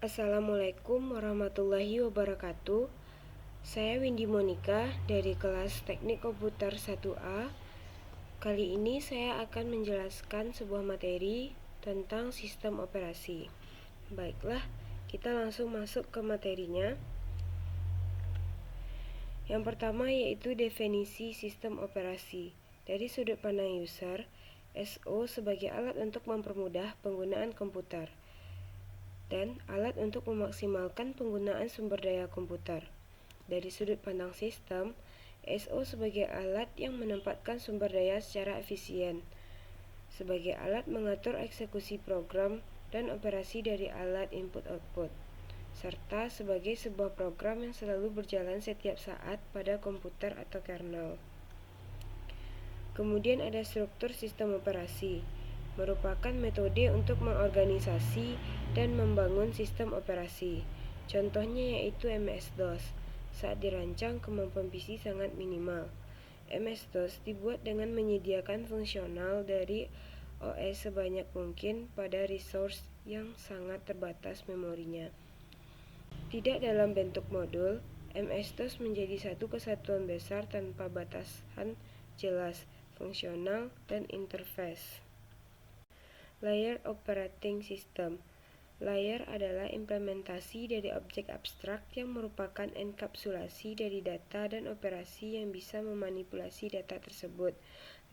Assalamualaikum warahmatullahi wabarakatuh. Saya Windy Monica dari kelas Teknik Komputer 1A. Kali ini saya akan menjelaskan sebuah materi tentang sistem operasi. Baiklah, kita langsung masuk ke materinya. Yang pertama yaitu definisi sistem operasi. Dari sudut pandang user, SO sebagai alat untuk mempermudah penggunaan komputer dan alat untuk memaksimalkan penggunaan sumber daya komputer. Dari sudut pandang sistem, SO sebagai alat yang menempatkan sumber daya secara efisien, sebagai alat mengatur eksekusi program dan operasi dari alat input-output, serta sebagai sebuah program yang selalu berjalan setiap saat pada komputer atau kernel. Kemudian ada struktur sistem operasi, merupakan metode untuk mengorganisasi dan membangun sistem operasi. Contohnya yaitu MS-DOS. Saat dirancang, kemampuan PC sangat minimal. MS-DOS dibuat dengan menyediakan fungsional dari OS sebanyak mungkin pada resource yang sangat terbatas memorinya. Tidak dalam bentuk modul, MS-DOS menjadi satu kesatuan besar tanpa batasan jelas, fungsional, dan interface. Layer Operating System. Layer adalah implementasi dari objek abstrak yang merupakan enkapsulasi dari data dan operasi yang bisa memanipulasi data tersebut.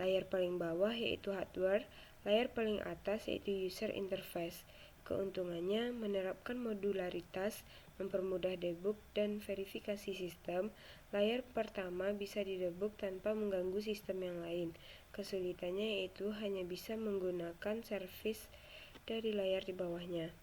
Layer paling bawah yaitu hardware, layer paling atas yaitu user interface. Keuntungannya menerapkan modularitas, mempermudah debug dan verifikasi sistem. Layer pertama bisa didebug tanpa mengganggu sistem yang lain. Kesulitannya yaitu hanya bisa menggunakan service dari layar di bawahnya.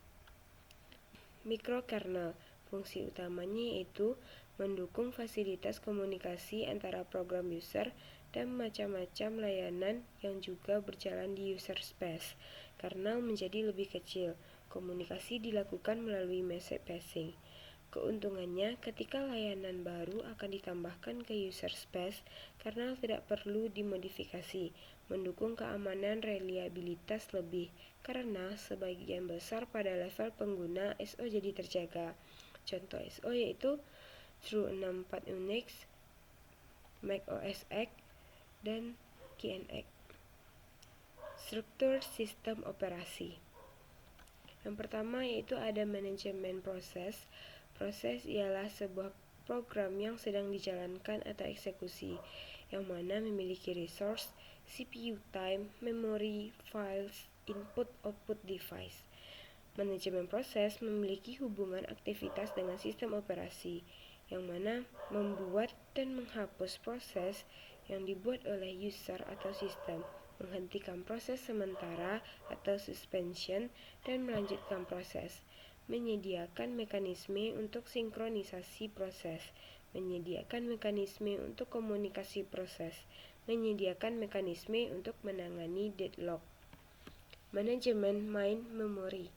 Mikrokernel. Fungsi utamanya yaitu mendukung fasilitas komunikasi antara program user dan macam-macam layanan yang juga berjalan di user space. Kernel menjadi lebih kecil. Komunikasi dilakukan melalui message passing. Keuntungannya, ketika layanan baru akan ditambahkan ke user space, kernel tidak perlu dimodifikasi, mendukung keamanan reliabilitas lebih, karena sebagian besar pada level pengguna SO jadi terjaga. Contoh SO yaitu True64 Unix, Mac OS X, dan KNX. Struktur sistem operasi. Yang pertama yaitu ada manajemen proses. Proses ialah sebuah program yang sedang dijalankan atau eksekusi, yang mana memiliki resource, CPU time, memory, files, input, output device. Manajemen proses memiliki hubungan aktivitas dengan sistem operasi, yang mana membuat dan menghapus proses yang dibuat oleh user atau sistem, menghentikan proses sementara atau suspension, dan melanjutkan proses, menyediakan mekanisme untuk sinkronisasi proses, menyediakan mekanisme untuk komunikasi proses, menyediakan mekanisme untuk menangani deadlock. Manajemen main memory.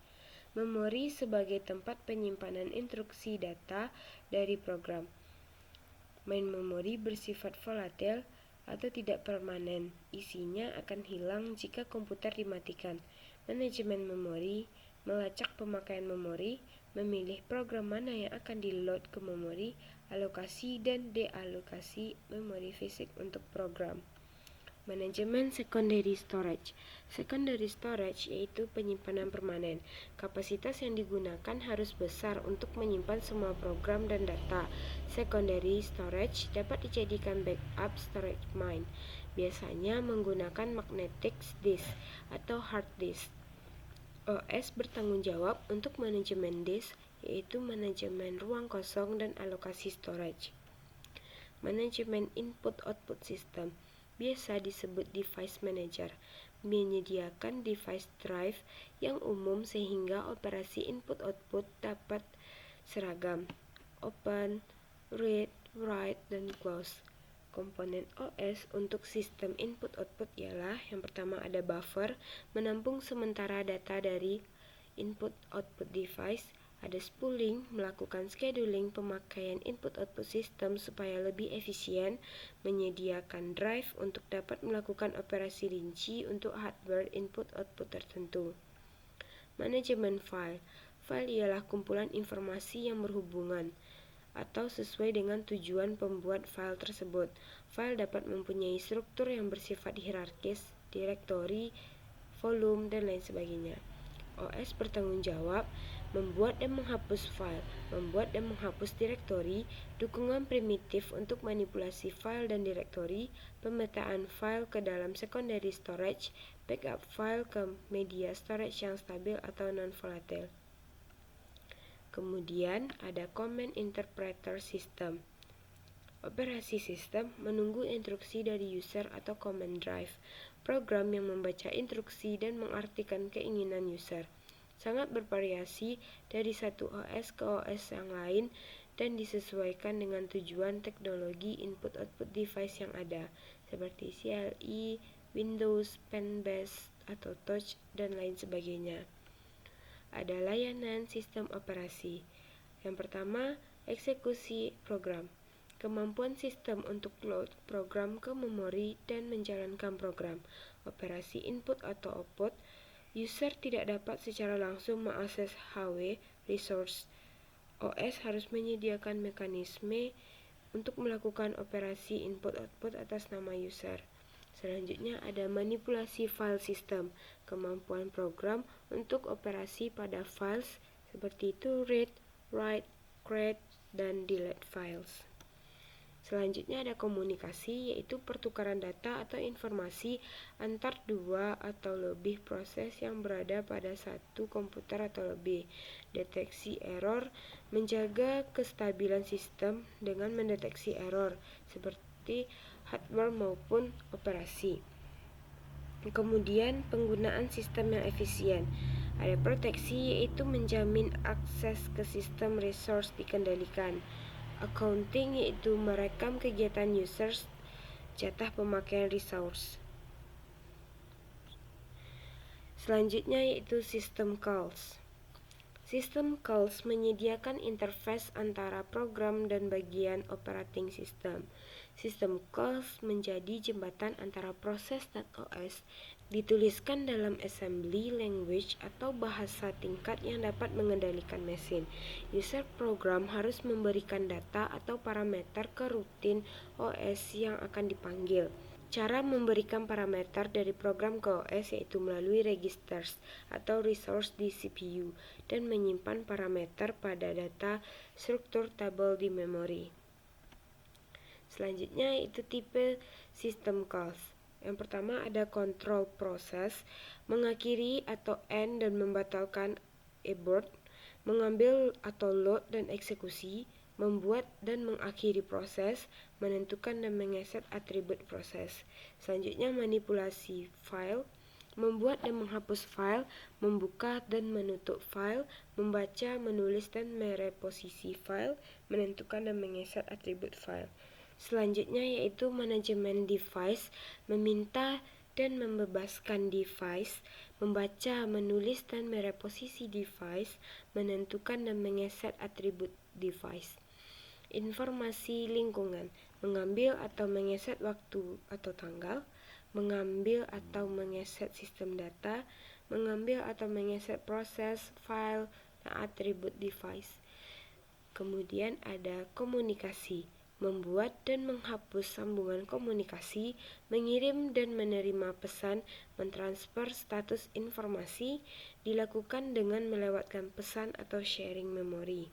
Memori sebagai tempat penyimpanan instruksi data dari program. Main memory bersifat volatil atau tidak permanen. Isinya akan hilang jika komputer dimatikan. Manajemen memori melacak pemakaian memori, memilih program mana yang akan di-load ke memori, alokasi dan dealokasi memori fisik untuk program. Manajemen secondary storage. Secondary storage yaitu penyimpanan permanen. Kapasitas yang digunakan harus besar untuk menyimpan semua program dan data. Secondary storage dapat dijadikan backup storage main, biasanya menggunakan magnetic disk atau hard disk. OS bertanggung jawab untuk manajemen disk, yaitu manajemen ruang kosong dan alokasi storage. Manajemen input-output system, biasa disebut device manager, menyediakan device drive yang umum sehingga operasi input-output dapat seragam, open, read, write, dan close. Komponen OS untuk sistem input-output ialah yang pertama ada buffer, menampung sementara data dari input-output device. Ada spooling, melakukan scheduling pemakaian input-output sistem supaya lebih efisien, menyediakan drive untuk dapat melakukan operasi rinci untuk hardware input-output tertentu. Manajemen file. File ialah kumpulan informasi yang berhubungan atau sesuai dengan tujuan pembuat file tersebut. File dapat mempunyai struktur yang bersifat hierarkis, direktori, volume, dan lain sebagainya. OS bertanggung jawab membuat dan menghapus file, membuat dan menghapus direktori, dukungan primitif untuk manipulasi file dan direktori, pemetaan file ke dalam secondary storage, backup file ke media storage yang stabil atau non-volatile. Kemudian ada Command Interpreter System. Operasi sistem menunggu instruksi dari user atau command drive, program yang membaca instruksi dan mengartikan keinginan user. Sangat bervariasi dari satu OS ke OS yang lain dan disesuaikan dengan tujuan teknologi input-output device yang ada, seperti CLI, Windows, pen-based atau touch, dan lain sebagainya. Ada layanan sistem operasi. Yang pertama, eksekusi program. Kemampuan sistem untuk load program ke memori dan menjalankan program. Operasi input atau output. User tidak dapat secara langsung mengakses HW resource. OS harus menyediakan mekanisme untuk melakukan operasi input-output atas nama user. Selanjutnya ada manipulasi file system, kemampuan program untuk operasi pada files seperti itu read, write, create, dan delete files. Selanjutnya ada komunikasi, yaitu pertukaran data atau informasi antar dua atau lebih proses yang berada pada satu komputer atau lebih. Deteksi error, menjaga kestabilan sistem dengan mendeteksi error, seperti hardware maupun operasi. Kemudian penggunaan sistem yang efisien. Ada proteksi, yaitu menjamin akses ke sistem resource dikendalikan. Accounting, yaitu merekam kegiatan users, jatah pemakaian resource. Selanjutnya yaitu system calls. System calls menyediakan interface antara program dan bagian operating system. System calls menjadi jembatan antara proses dan OS, dituliskan dalam assembly language atau bahasa tingkat yang dapat mengendalikan mesin. User program harus memberikan data atau parameter ke rutin OS yang akan dipanggil. Cara memberikan parameter dari program ke OS yaitu melalui registers atau resource di CPU dan menyimpan parameter pada data struktur tabel di memori. Selanjutnya yaitu tipe system calls. Yang pertama ada control process, mengakhiri atau end dan membatalkan abort, mengambil atau load dan eksekusi, membuat dan mengakhiri proses, menentukan dan mengeset atribut proses. Selanjutnya manipulasi file, membuat dan menghapus file, membuka dan menutup file, membaca, menulis dan mereposisi file, menentukan dan mengeset atribut file. Selanjutnya yaitu manajemen device, meminta dan membebaskan device, membaca, menulis dan mereposisi device, menentukan dan mengeset atribut device. Informasi lingkungan, mengambil atau mengeset waktu atau tanggal, mengambil atau mengeset sistem data, mengambil atau mengeset proses, file, dan atribut device. Kemudian ada komunikasi, membuat dan menghapus sambungan komunikasi, mengirim dan menerima pesan, mentransfer status informasi, dilakukan dengan melewatkan pesan atau sharing memori.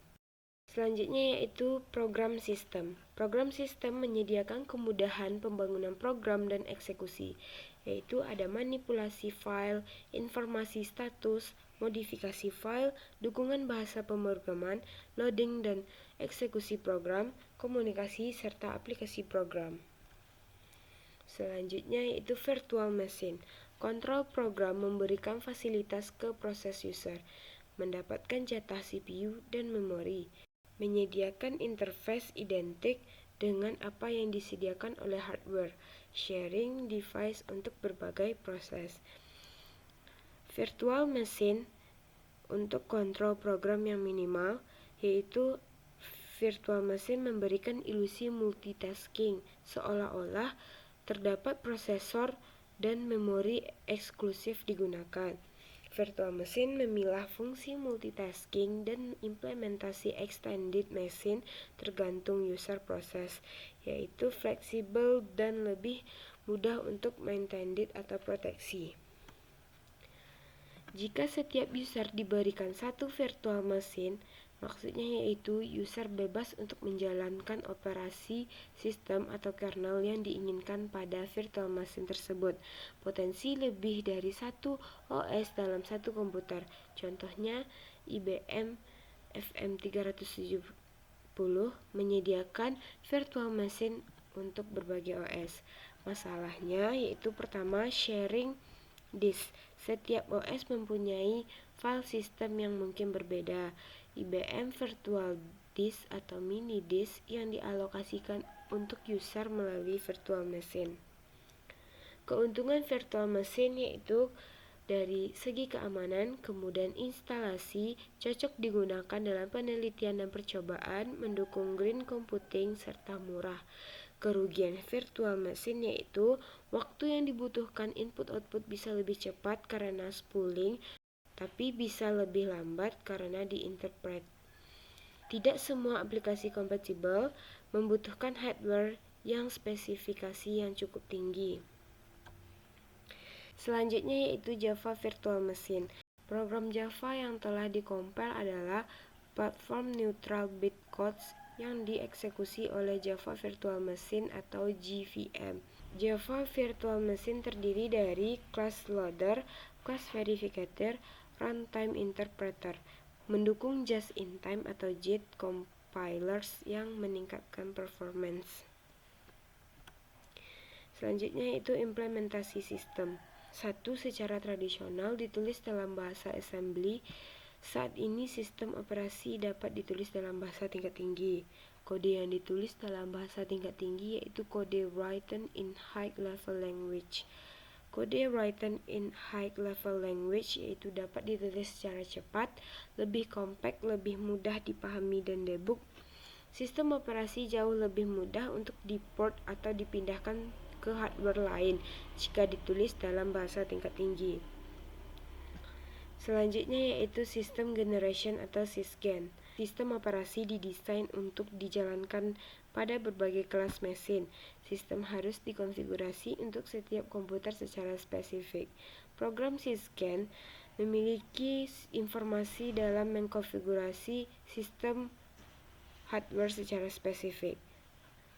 Selanjutnya yaitu program sistem. Program sistem menyediakan kemudahan pembangunan program dan eksekusi, yaitu ada manipulasi file, informasi status, modifikasi file, dukungan bahasa pemrograman, loading dan eksekusi program, komunikasi, serta aplikasi program. Selanjutnya yaitu virtual machine. Kontrol program memberikan fasilitas ke proses user, mendapatkan jatah CPU dan memori, menyediakan interface identik dengan apa yang disediakan oleh hardware, sharing device untuk berbagai proses. Virtual machine untuk kontrol program yang minimal, yaitu virtual machine memberikan ilusi multitasking, seolah-olah terdapat prosesor dan memori eksklusif digunakan. Virtual machine memilah fungsi multitasking dan implementasi extended machine tergantung user proses, yaitu fleksibel dan lebih mudah untuk maintained atau proteksi. Jika setiap user diberikan satu virtual machine, maksudnya yaitu user bebas untuk menjalankan operasi sistem atau kernel yang diinginkan pada virtual machine tersebut. Potensi lebih dari satu OS dalam satu komputer. Contohnya IBM FM370 menyediakan virtual machine untuk berbagai OS. Masalahnya yaitu pertama, sharing disk. Setiap OS mempunyai file sistem yang mungkin berbeda. IBM Virtual Disk atau mini disk yang dialokasikan untuk user melalui virtual machine. Keuntungan virtual machine yaitu dari segi keamanan, kemudian instalasi, cocok digunakan dalam penelitian dan percobaan, mendukung green computing, serta murah. Kerugian virtual machine yaitu waktu yang dibutuhkan input-output bisa lebih cepat karena spooling, tapi bisa lebih lambat karena diinterpret. Tidak semua aplikasi kompatibel membutuhkan hardware yang spesifikasi yang cukup tinggi. Selanjutnya yaitu Java Virtual Machine. Program Java yang telah dikompil adalah Platform Neutral Bytecodes yang dieksekusi oleh Java Virtual Machine atau JVM. Java Virtual Machine terdiri dari class loader, class verificator, runtime interpreter, mendukung just-in-time atau JIT compilers yang meningkatkan performance. Selanjutnya yaitu implementasi sistem. 1. Secara tradisional ditulis dalam bahasa assembly. Saat ini sistem operasi dapat ditulis dalam bahasa tingkat tinggi. Kode yang ditulis dalam bahasa tingkat tinggi yaitu kode written in high level language. Kode written in high level language yaitu dapat ditulis secara cepat, lebih kompak, lebih mudah dipahami dan debug. Sistem operasi jauh lebih mudah untuk diport atau dipindahkan ke hardware lain jika ditulis dalam bahasa tingkat tinggi. Selanjutnya yaitu System Generation atau Sysgen. Sistem operasi didesain untuk dijalankan pada berbagai kelas mesin. Sistem harus dikonfigurasi untuk setiap komputer secara spesifik. Program Sysgen memiliki informasi dalam mengkonfigurasi sistem hardware secara spesifik.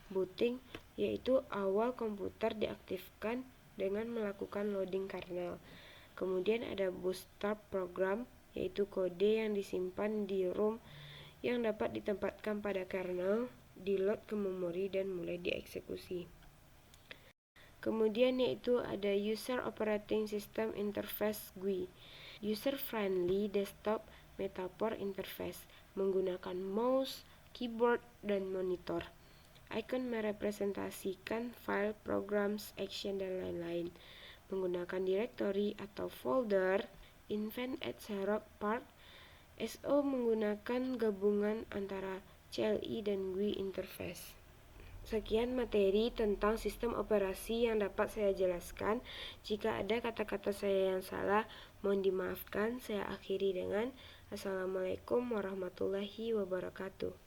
Booting yaitu awal komputer diaktifkan dengan melakukan loading kernel. Kemudian ada bootstrap program, yaitu kode yang disimpan di ROM yang dapat ditempatkan pada kernel, di-load ke memori dan mulai dieksekusi. Kemudian yaitu ada User Operating System Interface GUI, User Friendly Desktop Metaphor Interface, menggunakan mouse, keyboard, dan monitor. Icon merepresentasikan file, programs, action, dan lain-lain. Menggunakan directory atau folder, invent at Xerox PARC. SO menggunakan gabungan antara CLI dan GUI interface. Sekian materi tentang sistem operasi yang dapat saya jelaskan. Jika ada kata-kata saya yang salah, mohon dimaafkan. Saya akhiri dengan Assalamualaikum warahmatullahi wabarakatuh.